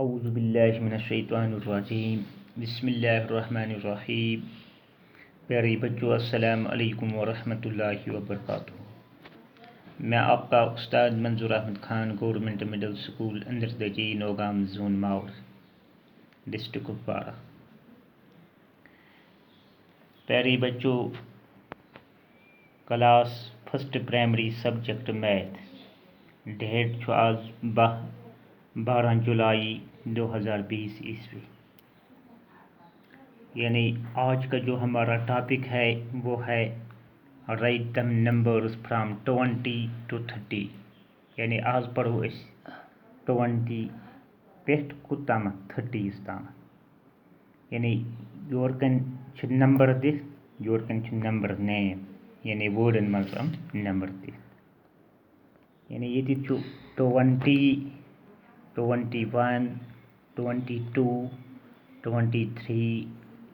اعوذ باللہ من الشیطان الرجیم بسم اللہ الرحمن الرحیم. پیارے بچوں، السلام علیکم ورحمۃ اللہ وبرکاتہ. میں آپ کا استاد Manzoor Ahmad Khan, government middle school اندردجی، نوگام زون ماؤر، ڈسٹرکٹ کپوارہ. پیارے بچوں، class first primary subject math, date آج 12 جولائی 2020 عیسوی. یعنی آج کا جو ہمارا ٹاپک ہے وہ ہے write them numbers from 20 to 30. یعنی آج پڑھو اس 20 پٮ۪ٹھ کوتامتھ 30 تام. یعنی یور کن چھ نمبر دِتھ، یور کن چھ نمبر نیم، یعنی وٲڈن منٛز نمبر دِتھ. یعنی ییٚتہِ چھُ 20 21 22 23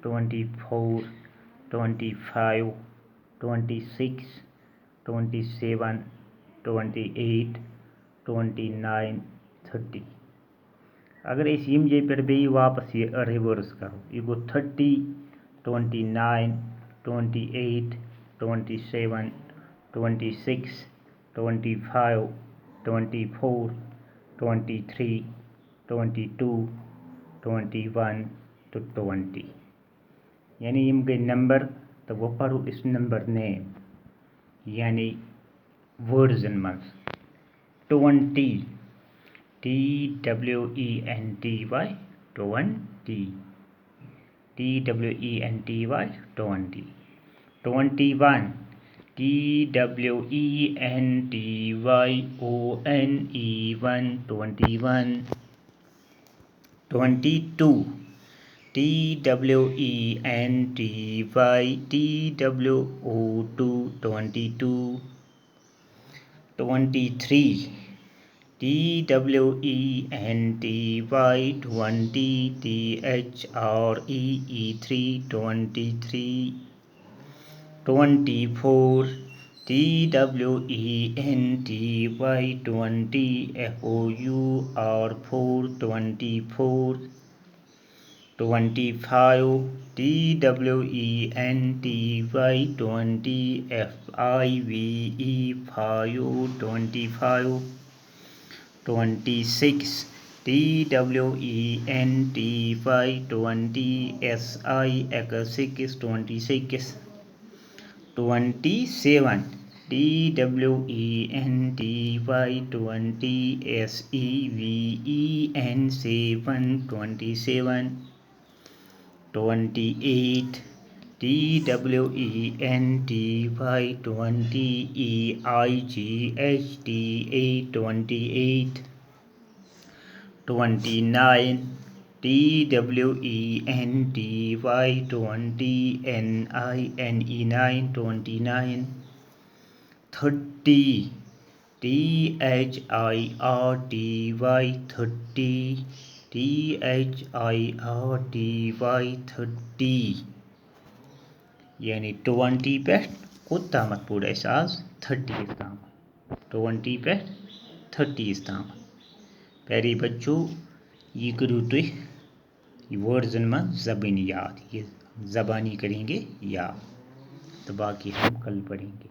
24 25 26 27 28 29 30. اگر اس یم جے پہ بیٚیہِ واپس یہ ریورس کرو، یہ گو 30 29 28 27 26 25 24 23 22 21 to 20. یعنی یم گئی نمبر تو وہ پڑھو اس نمبر نیم، یعنی ورڈزن منٛز 20 TWENTY 20 TWENTY 20. 21 TWENTYONE 21. 22 TWENTYTWO 22. 23 TWENTY 20 THREE 23. 24 TWENTY 20 FOUR 24. 25 TWENTY 20 FIVE 25. 26 TWENTY 20 SIX 26. 27 TWENTY 20 SEVEN 27. 28 TWENTY 20 EIGHT 28. 29 TWENTY 20 NINE 29. 30 THIRTY 30. یعنی 20 پٮ۪ٹھ کوتامتھ پوٚر اَسہِ آز 30 تام. 20 پٮ۪ٹھ 30 تام. پیارے بچوں، یہ کرو تُہۍ یہ ورڈزن منٛز زبانی یاد، یہ زبانی کریں گے یاد، تو باقی ہم کل پڑھیں گے.